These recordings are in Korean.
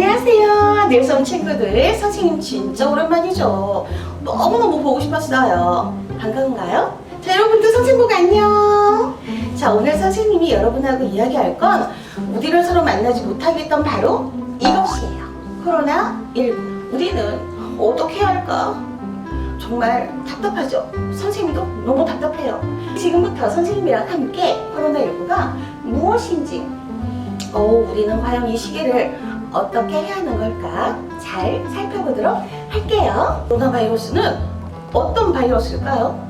안녕하세요. 닐선 친구들. 선생님 진짜 오랜만이죠. 너무너무 보고 싶었어요. 반가운가요? 자, 여러분들 선생님 보고 안녕. 자, 오늘 선생님이 여러분하고 이야기할 건 우리를 서로 만나지 못하게 했던 바로 이것이에요. 코로나19. 우리는 어떻게 해야 할까? 정말 답답하죠? 선생님도 너무 답답해요. 지금부터 선생님이랑 함께 코로나19가 무엇인지 우리는 과연 이 시기를 어떻게 해야 하는 걸까? 잘 살펴보도록 할게요. 코로나 바이러스는 어떤 바이러스일까요?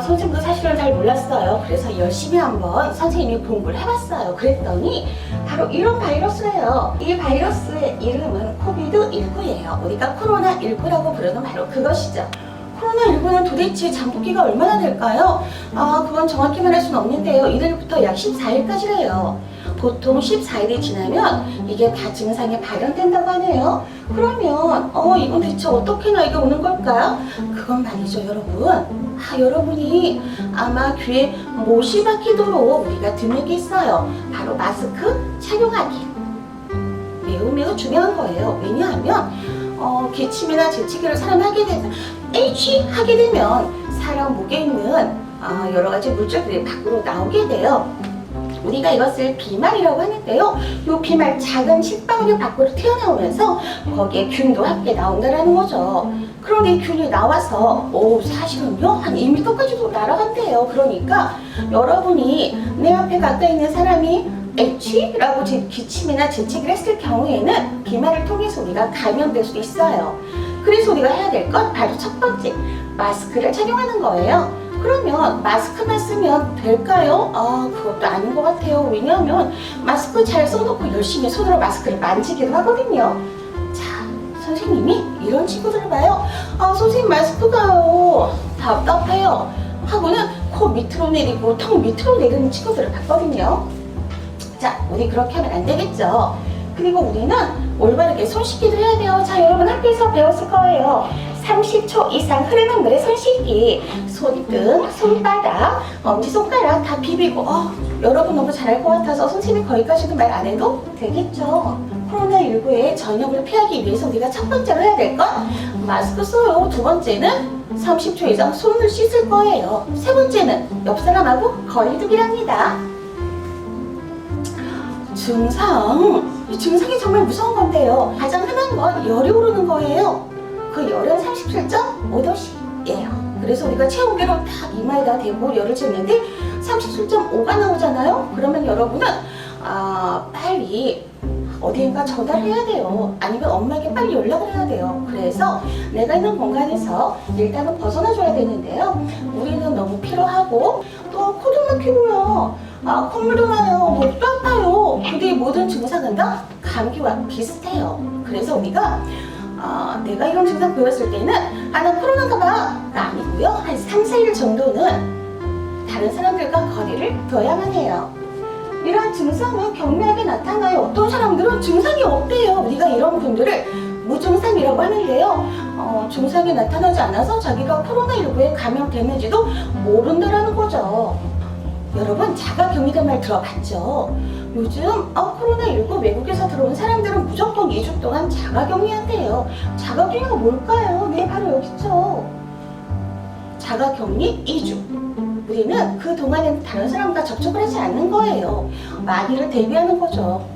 선생님도 사실은 잘 몰랐어요. 그래서 열심히 한번 선생님이 공부를 해봤어요. 그랬더니 바로 이런 바이러스예요. 이 바이러스의 이름은 코비드19예요. 우리가 코로나19라고 부르는 바로 그것이죠. 코로나19는 도대체 잠복기가 얼마나 될까요? 그건 정확히 말할 수는 없는데요. 이날부터 약 14일까지래요. 보통 14일이 지나면 이게 다 증상이 발현된다고 하네요. 그러면 이건 대체 어떻게 나에게 오는 걸까요? 그건 말이죠, 여러분. 여러분이 아마 귀에 못이 박히도록 우리가 듣는 게 있어요. 바로 마스크 착용하기. 매우 중요한 거예요. 왜냐하면 기침이나 재채기를 사람이 하게 되면 하게 되면 사람 목에 있는 여러 가지 물질들이 밖으로 나오게 돼요. 우리가 이것을 비말이라고 하는데요. 이 비말 작은 식방울이 밖으로 튀어나오면서 거기에 균도 함께 나온다는 거죠. 그런데 이 균이 나와서 사실은요 한 2m까지도 날아간대요. 그러니까 여러분이 내 앞에 가까이 있는 사람이 라고 기침이나 재채기를 했을 경우에는 비말을 통해서 우리가 감염될 수 있어요. 그래서 우리가 해야 될 건 바로 첫 번째, 마스크를 착용하는 거예요. 그러면 마스크만 쓰면 될까요? 그것도 아닌 것 같아요. 왜냐하면 마스크 잘 써놓고 열심히 손으로 마스크를 만지기도 하거든요. 자, 선생님이 이런 친구들을 봐요. 선생님 마스크가요 답답해요 하고는 코 밑으로 내리고 턱 밑으로 내리는 친구들을 봤거든요. 자, 우리 그렇게 하면 안 되겠죠. 그리고 우리는 올바르게 손 씻기도 해야 돼요. 자, 여러분 학교에서 배웠을 거예요. 30초 이상 흐르는 물에 손 씻기. 손등, 손바닥, 엄지손가락 다 비비고 여러분 너무 잘할 것 같아서 선생님이 거기까지도 말 안 해도 되겠죠. 코로나19의 전염을 피하기 위해서 우리가 첫 번째로 해야 될 건 마스크 써요. 두 번째는 30초 이상 손을 씻을 거예요. 세 번째는 옆 사람하고 거리두기랍니다. 이 증상이 정말 무서운 건데요. 가장 흔한 건 열이 오르는 거예요. 그 열은 37.5도씨예요. 그래서 우리가 체온계로 딱 이마에다 대고 열을 쟀는데 37.5가 나오잖아요. 그러면 여러분은 빨리 어디인가 전달해야 돼요. 아니면 엄마에게 빨리 연락을 해야 돼요. 그래서 내가 있는 공간에서 일단은 벗어나줘야 되는데요. 우리는 너무 피로하고 또 코도 막히고요. 콧물도 나요. 목도 아파요. 근데 모든 증상은 다 감기와 비슷해요. 그래서 우리가 내가 이런 증상 보였을 때는 나 코로나인가 봐가 아니고요. 한 3, 4일 정도는 다른 사람들과 거리를 둬야만 해요. 이런 증상은 경미하게 나타나요. 어떤 사람들은 증상이 없대요. 우리가 이런 분들을 무증상이라고 하는데요. 증상이 나타나지 않아서 자기가 코로나19에 감염됐는지도 모른다라는 거죠. 여러분 자가격리란 말 들어봤죠? 요즘 코로나19 외국에서 들어온 사람들은 무조건 2주 동안 자가격리한대요. 자가격리가 뭘까요? 네, 바로 여기 있죠. 자가격리 2주. 우리는 그 동안에는 다른 사람과 접촉을 하지 않는 거예요. 만일을 대비하는 거죠.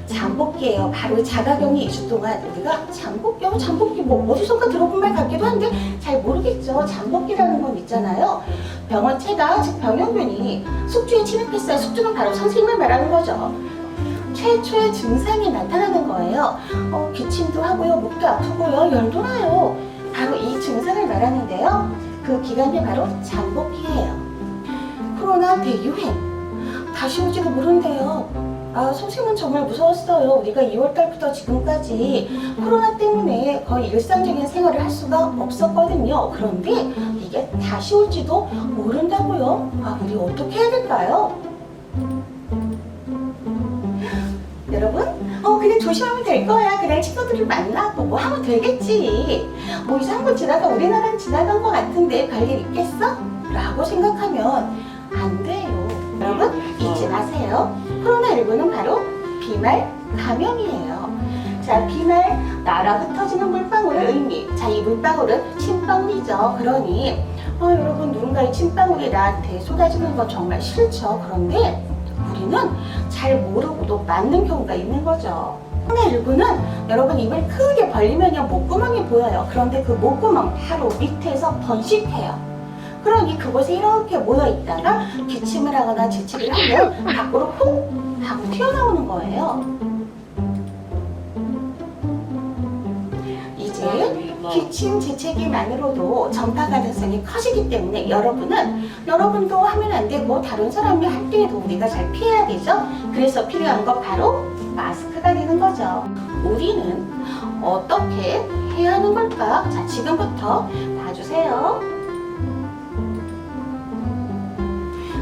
잠복기예요. 바로 자가격리 2주 동안 우리가 잠복기 어디선가 들어본 말 같기도 한데 잘 모르겠죠. 잠복기라는 건 있잖아요. 병원체가 즉 병원균이 숙주에 침입했어요. 숙주는 바로 선생님을 말하는 거죠. 최초의 증상이 나타나는 거예요. 기침도 하고요, 목도 아프고요, 열도 나요. 바로 이 증상을 말하는데요. 그 기간이 바로 잠복기예요. 코로나 대유행 다시 올지도 모른대요. 선생님은 정말 무서웠어요. 우리가 2월달부터 지금까지 코로나 때문에 거의 일상적인 생활을 할 수가 없었거든요. 그런데 이게 다시 올지도 모른다고요? 우리 어떻게 해야 될까요? 여러분, 그냥 조심하면 될 거야. 그냥 친구들을 만나고 뭐 하면 되겠지. 이제 한번 우리나라는 지나간 것 같은데 별일 있겠어? 라고 생각하면 안 돼요. 여러분 잊지 마세요. 코로나19는 바로 비말 감염이에요. 자, 자, 비말 날아 흩어지는 물방울의 의미. 자, 이 물방울은 침방울이죠. 그러니 여러분, 누군가의 침방울이 나한테 쏟아지는 건 정말 싫죠. 그런데 우리는 잘 모르고도 맞는 경우가 있는 거죠. 코로나19는 여러분 입을 크게 벌리면요 목구멍이 보여요. 그런데 그 목구멍 바로 밑에서 번식해요. 그러니 그곳에 이렇게 모여있다가 기침을 하거나 지치를 하면 밖으로 훅 하고 튀어나오는 거예요. 이제 기침, 재채기만으로도 전파 가능성이 커지기 때문에 여러분도 하면 안 되고 다른 사람이 할 때에도 우리가 잘 피해야 되죠. 그래서 필요한 거 바로 마스크가 되는 거죠. 우리는 어떻게 해야 하는 걸까? 자, 지금부터 봐주세요.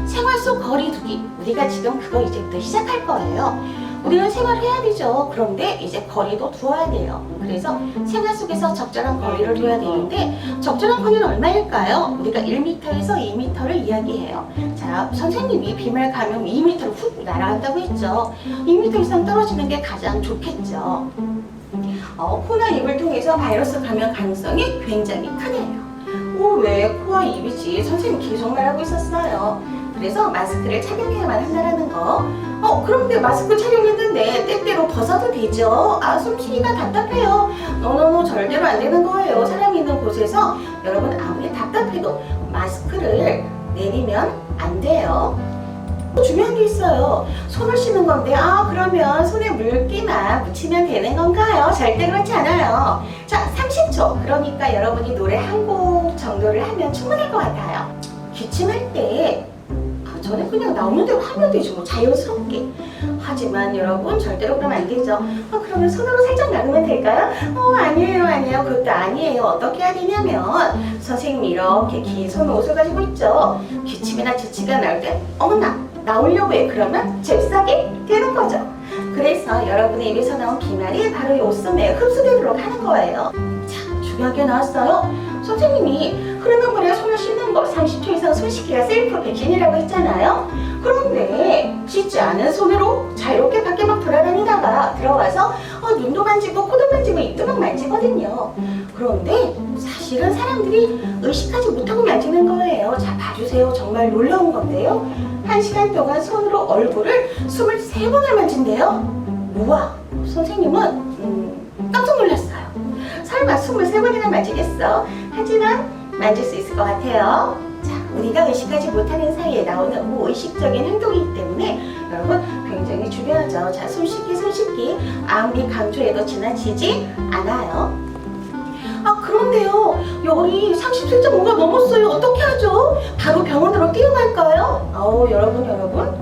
생활 속 거리두기. 우리가 지금 그거 이제부터 시작할 거예요. 우리는 생활해야 되죠. 그런데 이제 거리도 두어야 돼요. 그래서 생활 속에서 적절한 거리를 둬야 되는데 적절한 거리는 얼마일까요? 우리가 1m에서 2m를 이야기해요. 자, 선생님이 비말 감염 2m로 훅 날아간다고 했죠. 2m 이상 떨어지는 게 가장 좋겠죠. 코나 입을 통해서 바이러스 감염 가능성이 굉장히 크네요. 왜 코와 입이지? 선생님이 계속 말하고 있었어요. 그래서 마스크를 착용해야만 한다는 거. 그런데 마스크 착용했는데 때때로 벗어도 되죠? 숨쉬기가 답답해요. 노노노, 절대로 안 되는 거예요. 사람이 있는 곳에서 여러분 아무리 답답해도 마스크를 내리면 안 돼요. 중요한 게 있어요. 손을 씻는 건데 그러면 손에 물기만 묻히면 되는 건가요? 절대 그렇지 않아요. 자, 30초. 그러니까 여러분이 노래 한 곡 정도를 하면 충분할 것 같아요. 기침할 때 저는 그냥 나오는 대로 하면 되죠. 뭐 자연스럽게. 하지만 여러분 절대로 그러면 안 되죠. 그러면 손으로 살짝 나누면 될까요? 아니에요. 그것도 아니에요. 어떻게 해야 되냐면 선생님이 이렇게 긴 손옷을 가지고 있죠. 기침이나 지치가 나올 때 어머나 나오려고 해. 그러면 잽싸게 되는 거죠. 그래서 여러분의 입에서 나온 비말이 바로 이 옷소매에 흡수되도록 하는 거예요. 자, 중요한 게 나왔어요. 선생님이 흐르는 물에 손을 씻는 거 30초 이상 손 씻기가 셀프 백신이라고 했잖아요. 그런데 씻지 않은 손으로 자유롭게 밖에 막 돌아다니다가 들어와서 눈도 만지고 코도 만지고 입도 막 만지거든요. 그런데 사실은 사람들이 의식하지 못하고 만지는 거예요. 자, 봐주세요. 정말 놀라운 건데요. 1시간 동안 손으로 얼굴을 23번을 만진대요. 우와, 선생님은 깜짝 놀랐어요. 설마 23번이나 만지겠어? 하지만 만질 수 있을 것 같아요. 자, 우리가 의식하지 못하는 사이에 나오는 무의식적인 행동이기 때문에 여러분 굉장히 중요하죠. 자, 손 씻기 아무리 강조해도 지나치지 않아요. 그런데요, 열이 37.5가 넘었어요. 어떻게 하죠? 바로 병원으로 뛰어갈까요? 여러분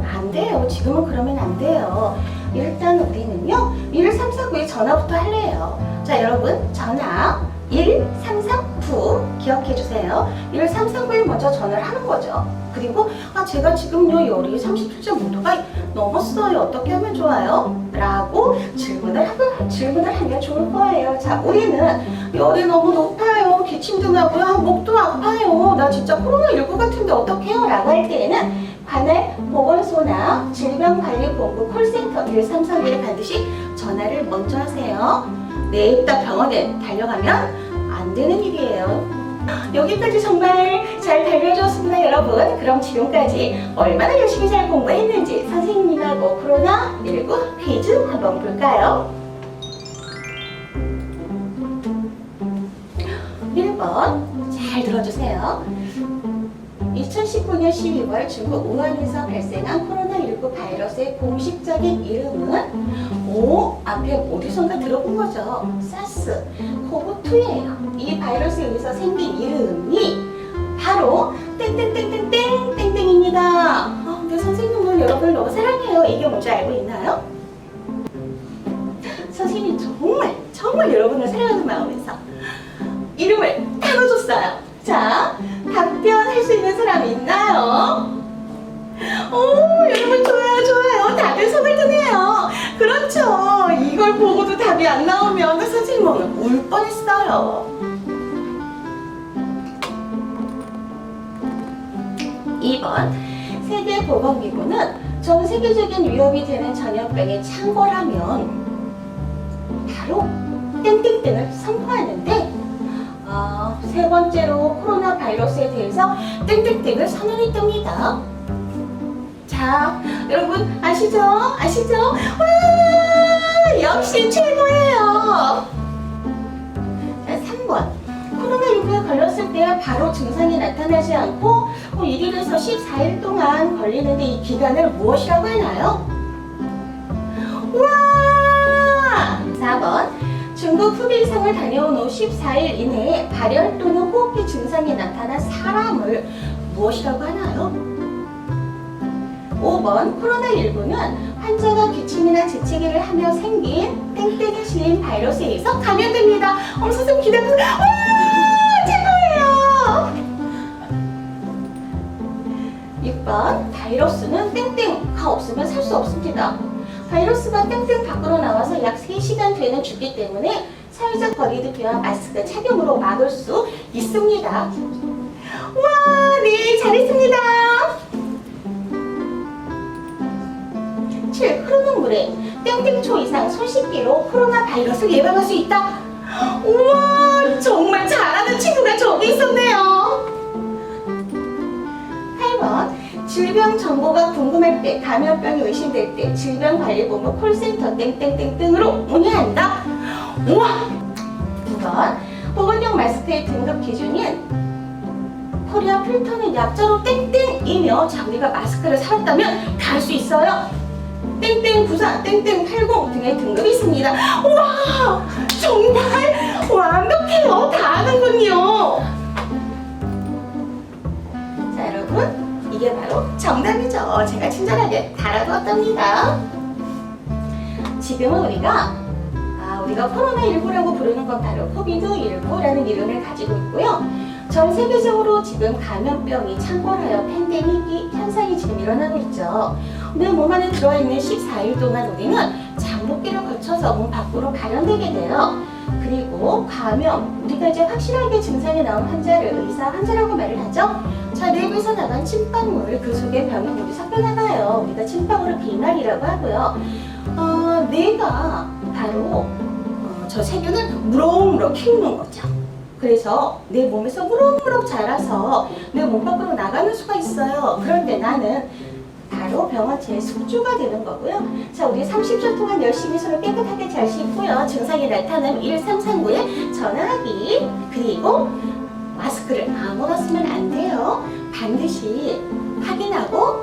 안 돼요. 지금은 그러면 안 돼요. 일단 우리는요 1349에 전화부터 할래요. 자, 여러분 전화 1339 기억해주세요. 1339에 먼저 전화를 하는 거죠. 그리고 제가 지금요 열이 37.5도가 넘었어요. 어떻게 하면 좋아요? 라고 질문을 하면 좋을 거예요. 자, 우리는 열이 너무 높아요. 기침도 나고요. 목도 아파요. 나 진짜 코로나19 같은데 어떡해요? 라고 할 때에는 관할 보건소나 질병관리본부 콜센터 1331에 반드시 전화를 먼저 하세요. 냅다 병원에 달려가면 안 되는 일이에요. 여기까지 정말 잘 달려줬습니다, 여러분. 그럼 지금까지 얼마나 열심히 잘 공부했는지 선생님하고 코로나19 퀴즈 한번 볼까요? 1번 잘 들어주세요. 2019년 12월 중국 우한에서 발생한 코로나19 바이러스의 공식적인 이름은 앞에 어디선가 들어본 거죠. 사스 코브2예요. 이 바이러스에 의해서 생긴 이름이 바로 땡땡땡땡땡땡땡입니다. 근데 선생님은 여러분을 너무 사랑해요. 이게 뭔지 알고 있나요? 선생님이 정말 여러분을 사랑하는 마음에서 이름을 따눠줬어요. 자, 답변할 수 있는 사람이 있나요? 여러분 좋아요. 다들 손을 드네요. 그렇죠. 이걸 보고도 답이 안 나오면 선생님 오늘 울 뻔했어요. 2번 세계보건기구는 전 세계적인 위협이 되는 전염병에 창궐하면 바로 땡땡땡을 선포하는데 세 번째로 코로나 바이러스에 대해서 땡땡땡을 선언했답니다. 자, 여러분 아시죠? 아시죠? 와, 역시 최고예요. 자, 3번. 코로나19에 걸렸을 때 바로 증상이 나타나지 않고 1일에서 14일 동안 걸리는데 이 기간을 무엇이라고 하나요? 와! 4번. 중국 후베이성을 다녀온 후 14일 이내에 발열 또는 호흡기 증상이 나타난 사람을 무엇이라고 하나요? 5번. 코로나19는 환자가 기침이나 재채기를 하며 생긴 땡땡이 실린 바이러스에 의해서 감염됩니다. 선생님 기대해보세요. 와! 최고예요! 6번. 바이러스는 땡땡가 없으면 살 수 없습니다. 바이러스가 땡땡 밖으로 나와서 약 3시간 뒤에는 죽기 때문에 사회적 거리두기와 마스크 착용으로 막을 수 있습니다. 와, 네, 잘했습니다. 7. 흐르는 물에 땡땡초 이상 손 씻기로 코로나 바이러스를 예방할 수 있다. 우와, 정말 잘하는 친구가 저기 있었네요. 8번. 질병 정보가 궁금할 때, 감염병이 의심될 때 질병관리본부 콜센터 땡땡땡땡으로 문의한다. 우와! 9번. 보건용 마스크의 등급 기준인 코리아 필터는 약자로 땡땡이며 자, 우리가 마스크를 살았다면 다 할 수 있어요. 땡땡94, 땡땡80 등의 등급이 있습니다. 우와! 정말 완벽해요. 다 하는군요. 자, 여러분. 이게 바로 정답이죠. 제가 친절하게 달아두었답니다. 지금은 우리가 코로나19라고 부르는 건 바로 코비드19라는 이름을 가지고 있고요. 전 세계적으로 지금 감염병이 창궐하여 팬데믹 현상이 지금 일어나고 있죠. 내 몸 안에 들어있는 14일 동안 우리는 잠복기를 거쳐서 몸 밖으로 발현되게 돼요. 그리고 감염, 우리가 이제 확실하게 증상이 나온 환자를 환자라고 말을 하죠. 자, 뇌에서 나간 침방울, 그 속에 병이 모두 섞여 나가요. 우리가 침방울을 비말이라고 하고요. 뇌가 바로 저 세균을 무럭무럭 키우는 거죠. 그래서 내 몸에서 무럭무럭 자라서 내 몸 밖으로 나가는 수가 있어요. 그런데 나는 바로 병원체의 숙주가 되는 거고요. 자, 우리 30초 동안 열심히 손을 깨끗하게 잘 씻고요. 증상이 나타나면 1339에 전화하기. 그리고 마스크를 아무나 쓰면 안 돼요. 반드시 확인하고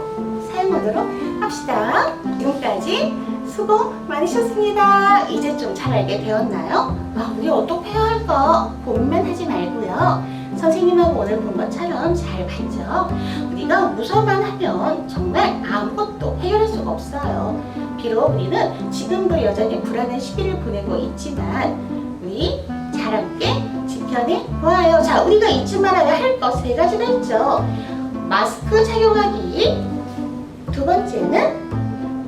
사용하도록 합시다. 지금까지 수고 많으셨습니다. 이제 좀 잘 알게 되었나요? 우리 어떻게 해야 할까 고민만 하지 말고요. 선생님하고 오늘 본 것처럼 잘 봤죠? 우리가 무서워만 하면 정말 아무것도 해결할 수가 없어요. 비록 우리는 지금도 여전히 불안한 시기를 보내고 있지만 우리 잘 함께 지켜내 보아요. 자, 우리가 잊지 말아야 할 것 3가지가 있죠. 마스크 착용하기. 두 번째는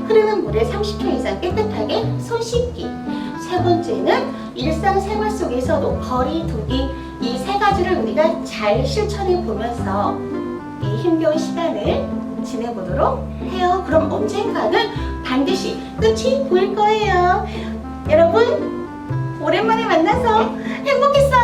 흐르는 물에 30초 이상 깨끗하게 손 씻기. 세 번째는 일상생활 속에서도 거리 두기. 이 3가지를 우리가 잘 실천해 보면서 이 힘겨운 시간을 지내보도록 해요. 그럼 언젠가는 반드시 끝이 보일 거예요. 여러분, 오랜만에 만나서 행복했어요.